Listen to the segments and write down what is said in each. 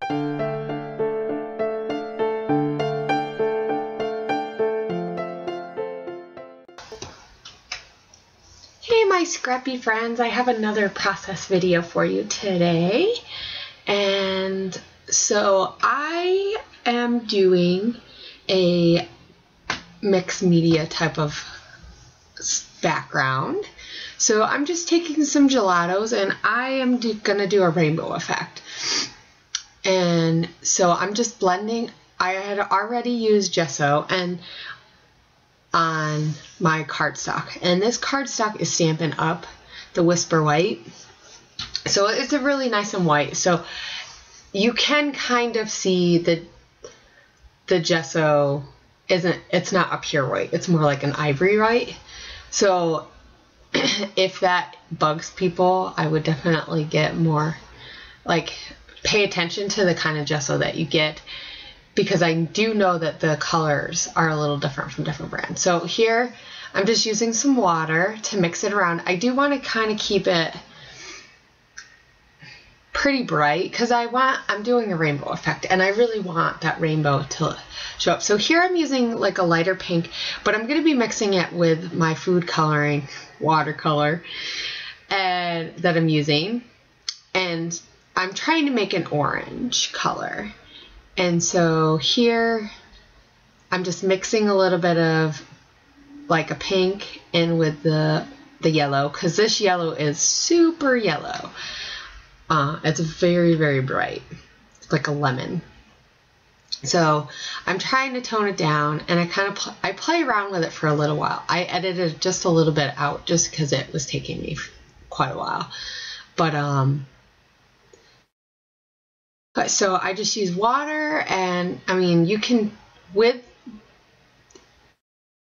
Hey my scrappy friends, I have another process video for you today. And so I am doing a mixed media type of background. So I'm just taking some gelatos and I am gonna do a rainbow effect. And so I'm just blending. I had already used gesso and on my cardstock, and this cardstock is Stampin' Up! The Whisper White. So it's a really nice and white. So you can kind of see the gesso it's not a pure white. It's more like an ivory white. So if that bugs people, I would definitely get more, like, pay attention to the kind of gesso that you get, because I do know that the colors are a little different from different brands. So here I'm just using some water to mix it around. I do want to kind of keep it pretty bright because I'm doing a rainbow effect and I really want that rainbow to show up. So here I'm using like a lighter pink, but I'm going to be mixing it with my food coloring watercolor that I'm using, and I'm trying to make an orange color. And so here I'm just mixing a little bit of like a pink in with the yellow, because this yellow is super yellow. It's very, very bright. It's like a lemon. So I'm trying to tone it down, and I play around with it for a little while. I edited just a little bit out just because it was taking me quite a while. But so I just use water, and I mean, you can, with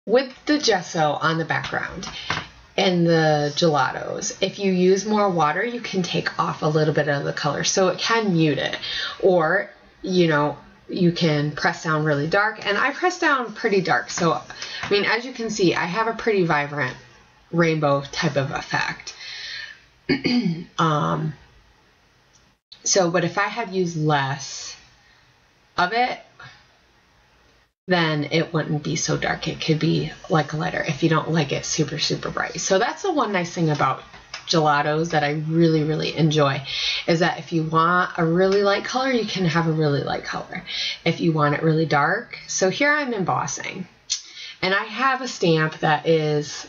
the gesso on the background and the gelatos, if you use more water, you can take off a little bit of the color, so it can mute it. Or, you know, you can press down really dark, and I press down pretty dark. So, I mean, as you can see, I have a pretty vibrant rainbow type of effect. So, but if I had used less of it, then it wouldn't be so dark. It could be like a lighter if you don't like it super, super bright. So that's the one nice thing about gelatos that I really, really enjoy, is that if you want a really light color, you can have a really light color. If you want it really dark. So here I'm embossing, and I have a stamp that is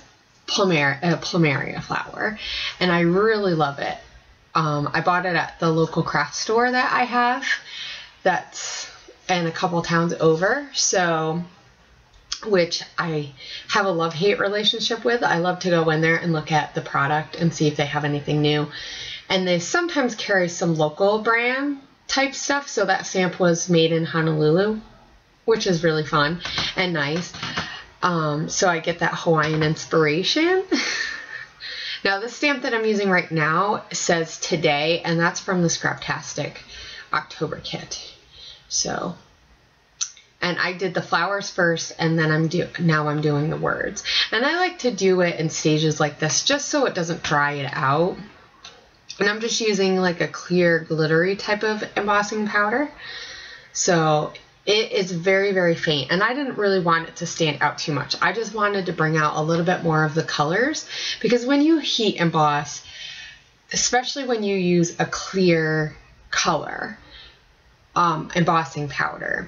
plumeria flower, and I really love it. I bought it at the local craft store that I have, that's in a couple towns over, so, which I have a love-hate relationship with. I love to go in there and look at the product and see if they have anything new, and they sometimes carry some local brand type stuff. So that stamp was made in Honolulu, which is really fun and nice. So I get that Hawaiian inspiration. Now, the stamp that I'm using right now says today, and that's from the Scraptastic October kit. So, and I did the flowers first, and then now I'm doing the words. And I like to do it in stages like this, just so it doesn't dry it out. And I'm just using like a clear glittery type of embossing powder. So it is very, very faint, and I didn't really want it to stand out too much. I just wanted to bring out a little bit more of the colors, because when you heat emboss, especially when you use a clear color embossing powder,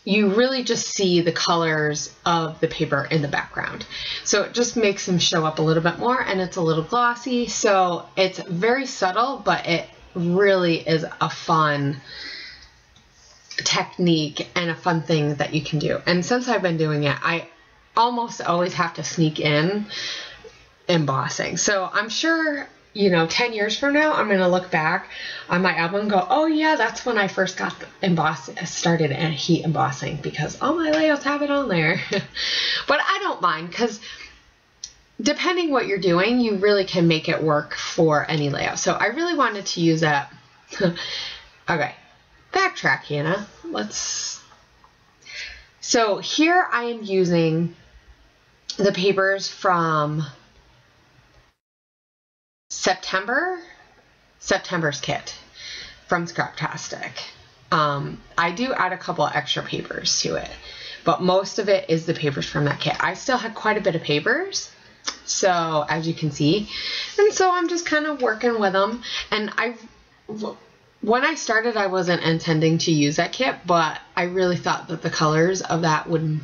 you really just see the colors of the paper in the background. So it just makes them show up a little bit more, and it's a little glossy. So it's very subtle, but it really is a fun technique and a fun thing that you can do. And since I've been doing it, I almost always have to sneak in embossing. So I'm sure, you know, 10 years from now, I'm going to look back on my album and go, oh yeah, that's when I first got started in heat embossing, because all my layouts have it on there. But I don't mind, because depending what you're doing, you really can make it work for any layout. So I really wanted to use that. Okay. Backtrack, Hannah. So here I am using the papers from September's kit from Scraptastic. I do add a couple of extra papers to it, but most of it is the papers from that kit. I still had quite a bit of papers, so as you can see, and so I'm just kind of working with them. And when I started, I wasn't intending to use that kit, but I really thought that the colors of that would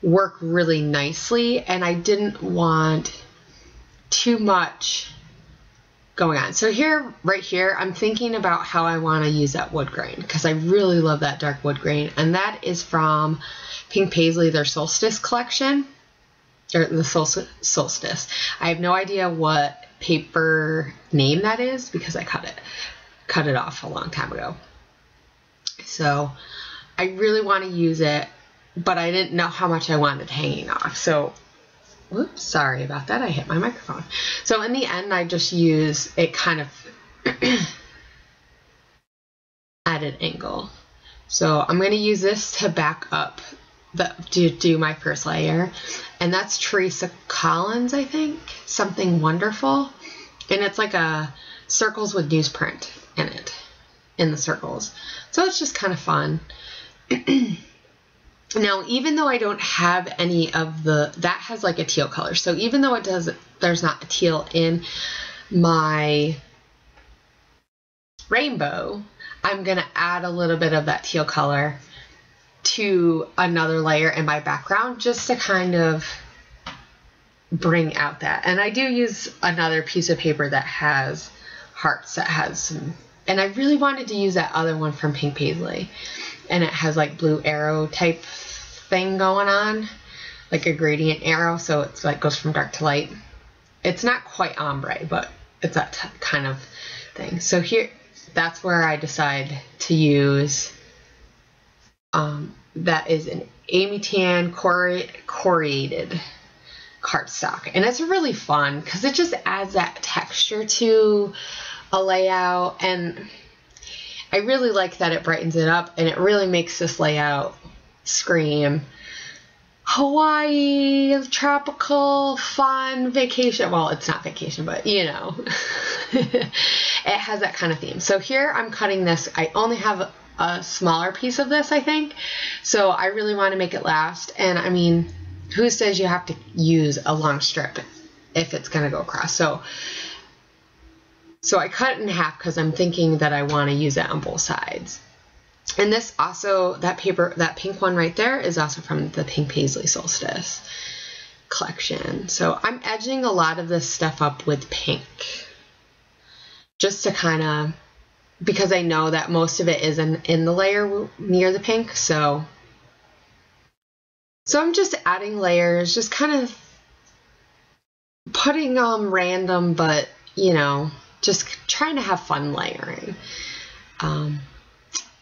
work really nicely, and I didn't want too much going on. So here, right here, I'm thinking about how I want to use that wood grain, because I really love that dark wood grain, and that is from Pink Paisley, their Solstice collection, or the Solstice. I have no idea what paper name that is because I cut it off a long time ago. So I really want to use it, but I didn't know how much I wanted hanging off. So whoops, sorry about that. I hit my microphone. So in the end, I just use it kind of at an angle. So I'm going to use this to back up to do my first layer. And that's Teresa Collins, I think. Something Wonderful. And it's like a circles with newsprint in it, in the circles. So it's just kind of fun. Now, even though I don't have any of that has like a teal color. So even though there's not a teal in my rainbow, I'm going to add a little bit of that teal color to another layer in my background just to kind of bring out that. And I do use another piece of paper that has hearts, that has some, and I really wanted to use that other one from Pink Paisley. And it has like blue arrow type thing going on, like a gradient arrow, so it's like goes from dark to light. It's not quite ombre, but it's that kind of thing. So here, that's where I decide to use, that is an Amy Tan coriated cardstock. And it's really fun because it just adds that texture to a layout, and I really like that it brightens it up, and it really makes this layout scream Hawaii, tropical, fun, vacation. Well, it's not vacation, but you know, it has that kind of theme. So here I'm cutting this. I only have a smaller piece of this, I think. So I really want to make it last. And I mean, who says you have to use a long strip if it's going to go across? So I cut it in half because I'm thinking that I want to use it on both sides. And this also, that paper, that pink one right there is also from the Pink Paisley Solstice collection. So I'm edging a lot of this stuff up with pink just to kind of, because I know that most of it is in the layer near the pink. So I'm just adding layers, just kind of putting random, but you know, just trying to have fun layering.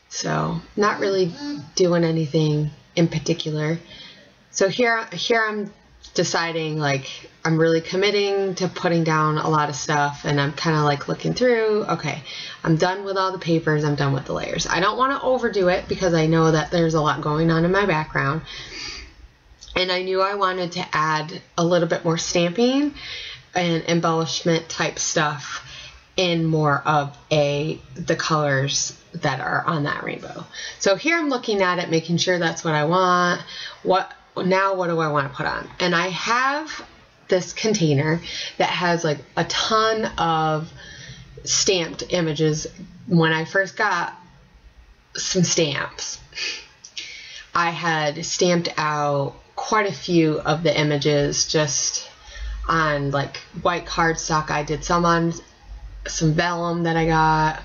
So not really doing anything in particular. So here I'm deciding, like, I'm really committing to putting down a lot of stuff, and I'm kind of like looking through, okay, I'm done with all the papers, I'm done with the layers. I don't want to overdo it because I know that there's a lot going on in my background. And I knew I wanted to add a little bit more stamping and embellishment type stuff in more of the colors that are on that rainbow. So here I'm looking at it, making sure that's what I want. Now what do I want to put on? And I have this container that has like a ton of stamped images. When I first got some stamps, I had stamped out quite a few of the images just on like white cardstock. I did some on some vellum that I got,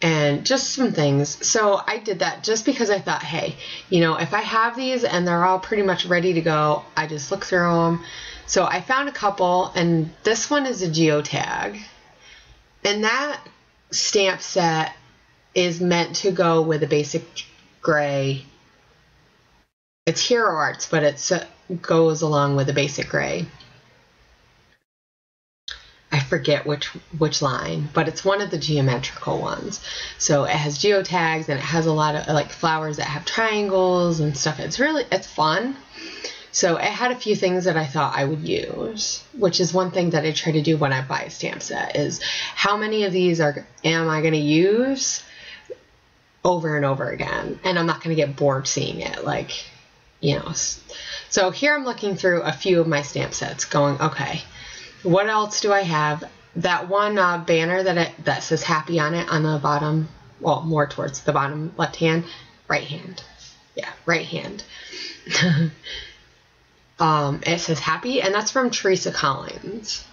and just some things. So I did that just because I thought, hey, you know, if I have these and they're all pretty much ready to go, I just look through them. So I found a couple, and this one is a geotag, and that stamp set is meant to go with a basic gray. It's Hero Arts, but it goes along with a basic gray. I forget which line, but it's one of the geometrical ones. So it has geotags, and it has a lot of like flowers that have triangles and stuff. It's fun. So it had a few things that I thought I would use, which is one thing that I try to do when I buy a stamp set, is how many of these am I going to use over and over again, and I'm not going to get bored seeing it, like, you know. So here I'm looking through a few of my stamp sets going, okay, what else do I have? That one banner that says happy on it on the bottom, well, more towards the bottom left hand, right hand. Yeah, right hand. It says happy, and that's from Teresa Collins.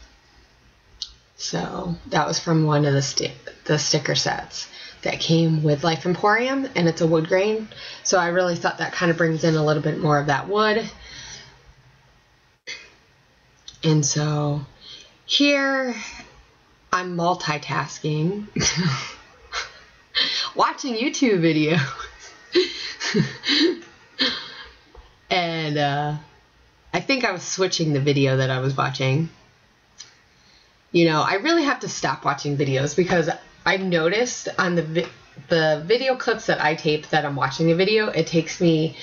So that was from one of the sticker sets that came with Life Emporium, and it's a wood grain. So I really thought that kind of brings in a little bit more of that wood. And so here I'm multitasking, watching YouTube videos. And I think I was switching the video that I was watching. You know, I really have to stop watching videos because I've noticed on the video clips that I tape that I'm watching a video, it takes me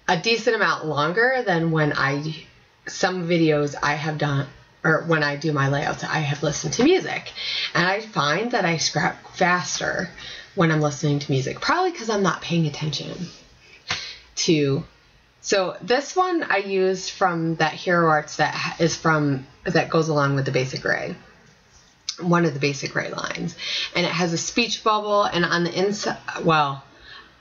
a decent amount longer than when some videos I have done, or when I do my layouts, I have listened to music. And I find that I scrap faster when I'm listening to music, probably because I'm not paying attention to. So this one I used from that Hero Arts that goes along with the Basic Gray, one of the Basic Gray lines, and it has a speech bubble, and on the inside, well,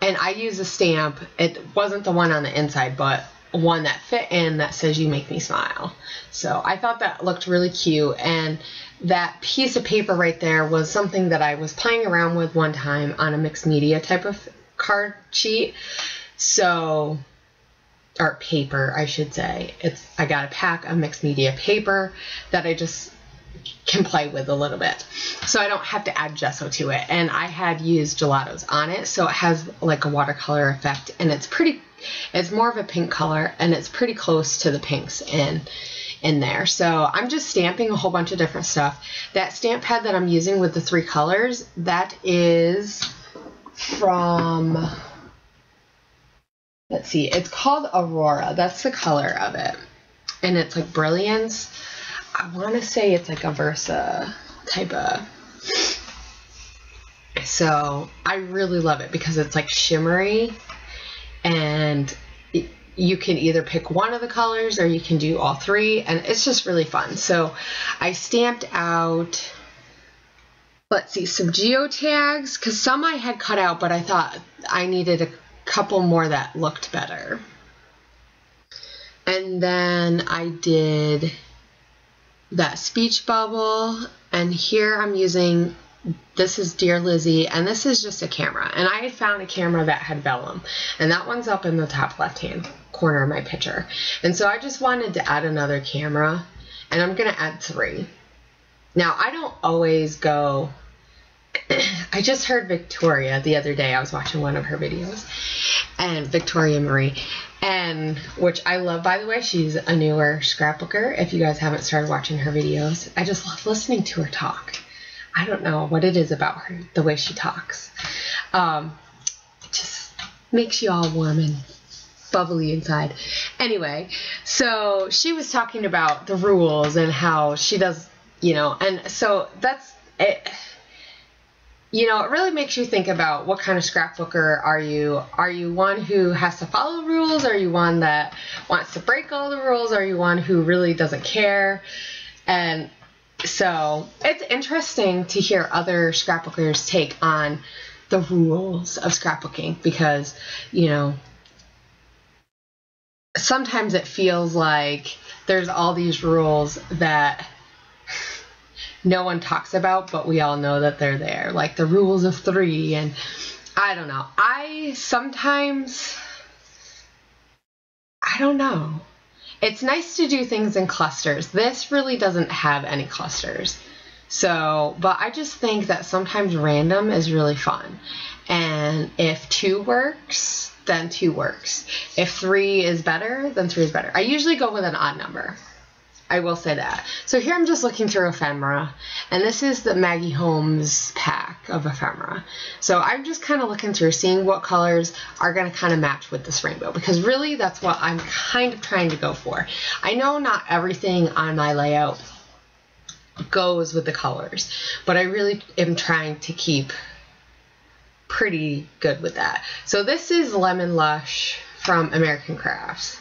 and I use a stamp. It wasn't the one on the inside, but one that fit in that says "You make me smile." So I thought that looked really cute, and that piece of paper right there was something that I was playing around with one time on a mixed media type of card sheet. So, or paper, I should say. I got a pack of mixed media paper that I just can play with a little bit, so I don't have to add gesso to it. And I had used gelatos on it, so it has like a watercolor effect, and it's more of a pink color, and it's pretty close to the pinks in there. So I'm just stamping a whole bunch of different stuff. That stamp pad that I'm using with the 3 colors, that is from, let's see, it's called Aurora. That's the color of it. And it's like Brilliance. I want to say it's like a Versa type of. So I really love it because it's like shimmery, and you can either pick one of the colors or you can do all 3, and it's just really fun. So I stamped out, let's see, some geotags, because some I had cut out, but I thought I needed a couple more that looked better. And then I did that speech bubble, and here I'm using, this is Dear Lizzie, and this is just a camera, and I had found a camera that had vellum, and that one's up in the top left hand corner of my picture. And so I just wanted to add another camera, and I'm gonna add 3. Now I don't always go I just heard Victoria the other day. I was watching one of her videos, and Victoria Marie, and which I love, by the way. She's a newer scrapbooker. If you guys haven't started watching her videos, I just love listening to her talk. I don't know what it is about her, the way she talks. It just makes you all warm and bubbly inside. Anyway, so she was talking about the rules and how she does, you know, and so that's it. You know, it really makes you think about what kind of scrapbooker are you? Are you one who has to follow rules? Are you one that wants to break all the rules? Are you one who really doesn't care? And so it's interesting to hear other scrapbookers take on the rules of scrapbooking, because, you know, sometimes it feels like there's all these rules that no one talks about, but we all know that they're there, like the rules of 3, and I don't know. I don't know. It's nice to do things in clusters. This really doesn't have any clusters. So, but I just think that sometimes random is really fun. And if 2 works, then 2 works. If 3 is better, then 3 is better. I usually go with an odd number. I will say that. So here I'm just looking through ephemera, and this is the Maggie Holmes pack of ephemera. So I'm just kind of looking through, seeing what colors are going to kind of match with this rainbow, because really that's what I'm kind of trying to go for. I know not everything on my layout goes with the colors, but I really am trying to keep pretty good with that. So this is Lemon Lush from American Crafts.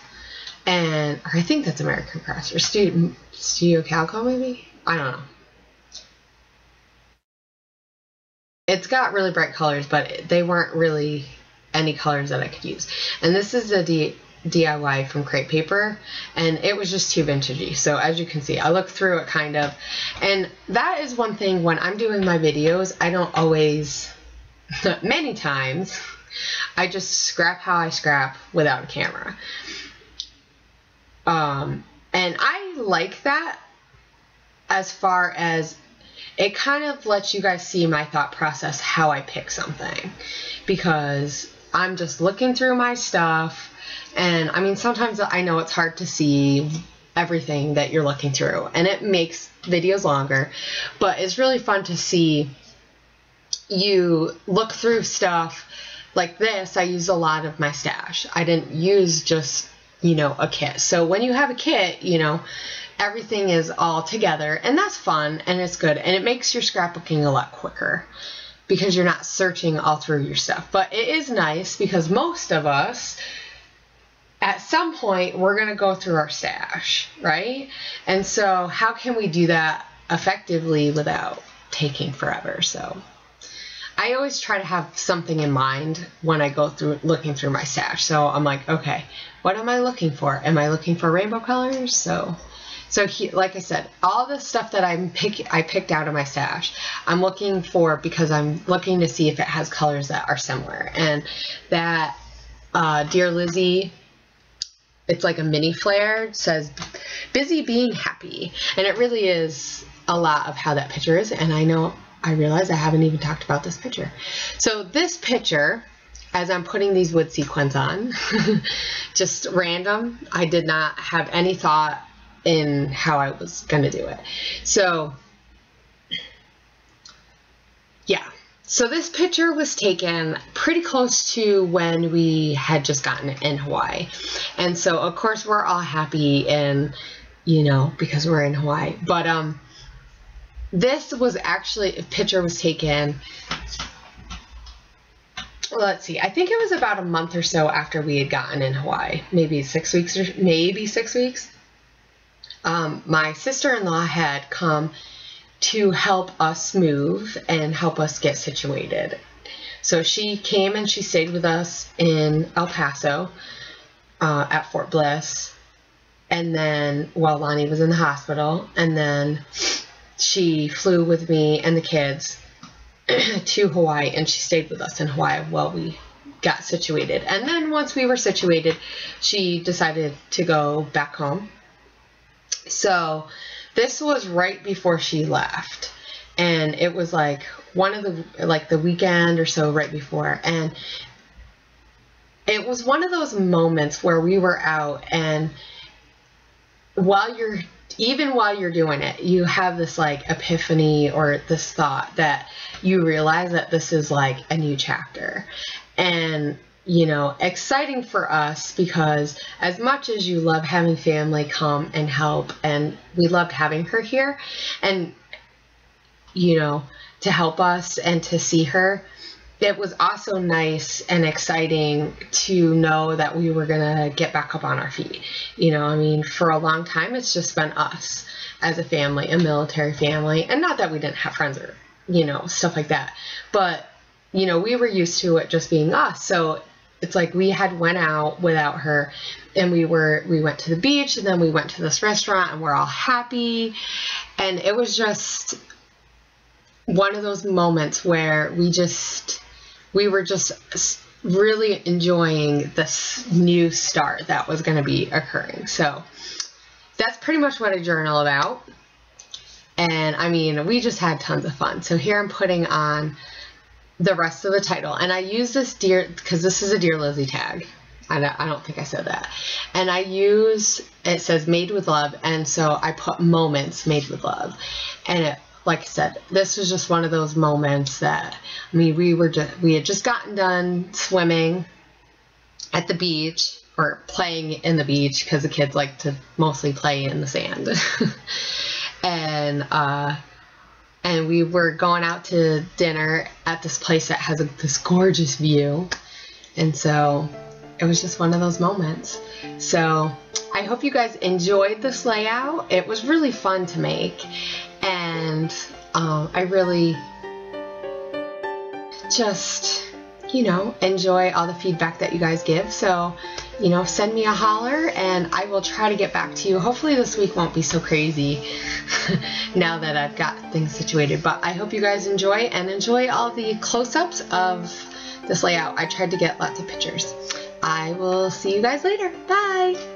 And, or I think that's American Crafts, or Studio Calico maybe? I don't know. It's got really bright colors, but they weren't really any colors that I could use. And this is a DIY from Crepe Paper, and it was just too vintagey. So as you can see, I looked through it kind of, and that is one thing when I'm doing my videos, I don't always, many times, I just scrap how I scrap without a camera. And I like that as far as it kind of lets you guys see my thought process, how I pick something, because I'm just looking through my stuff, and I mean, sometimes I know it's hard to see everything that you're looking through, and it makes videos longer, but it's really fun to see you look through stuff like this. I used a lot of my stash. I didn't use just, you know, a kit. So when you have a kit, you know, everything is all together, and that's fun and it's good, and it makes your scrapbooking a lot quicker because you're not searching all through your stuff. But it is nice because most of us, at some point, we're going to go through our stash, right? And so how can we do that effectively without taking forever? So I always try to have something in mind when I go through looking through my stash. So I'm like, okay, what am I looking for? Am I looking for rainbow colors? So like I said, all the stuff that I picked out of my stash, I'm looking for because I'm looking to see if it has colors that are similar. And that Dear Lizzie, it's like a mini flare. It says, busy being happy. And it really is a lot of how that picture is. And I realize I haven't even talked about this picture. So this picture, as I'm putting these wood sequins on, just random. I did not have any thought in how I was going to do it. So yeah. So this picture was taken pretty close to when we had just gotten in Hawaii. And so of course we're all happy, and you know, because we're in Hawaii. But this was actually, a picture was taken, well, let's see, I think it was about a month or so after we had gotten in Hawaii, maybe 6 weeks, or maybe 6 weeks. My sister-in-law had come to help us move and help us get situated. So she came and she stayed with us in El Paso at Fort Bliss, and then while Lonnie was in the hospital, and then she flew with me and the kids to Hawaii, and she stayed with us in Hawaii while we got situated. And then once we were situated, she decided to go back home. So this was right before she left, and it was like one of the weekend or so right before, and it was one of those moments where we were out, and even while you're doing it, you have this like epiphany or this thought that you realize that this is like a new chapter. And you know, exciting for us, because as much as you love having family come and help, and we loved having her here, and you know, to help us and to see her, it was also nice and exciting to know that we were gonna get back up on our feet. You know, I mean, for a long time it's just been us as a family, a military family, and not that we didn't have friends or, you know, stuff like that, but you know, we were used to it just being us. So it's like we had went out without her, and we went to the beach, and then we went to this restaurant, and we're all happy. And it was just one of those moments where we were just really enjoying this new start that was going to be occurring. So that's pretty much what I journal about. And I mean, we just had tons of fun. So here I'm putting on the rest of the title, and I use this because this is a Dear Lizzie tag. I don't think I said that. And it says made with love, and so I put moments made with love. And like I said, this was just one of those moments that, I mean, we had just gotten done swimming at the beach, or playing in the beach, because the kids like to mostly play in the sand. And and we were going out to dinner at this place that has this gorgeous view. And so it was just one of those moments. So I hope you guys enjoyed this layout. It was really fun to make, and I really just, you know, enjoy all the feedback that you guys give. So, you know, send me a holler and I will try to get back to you. Hopefully this week won't be so crazy now that I've got things situated. But I hope you guys enjoy all the close-ups of this layout. I tried to get lots of pictures. I will see you guys later. Bye!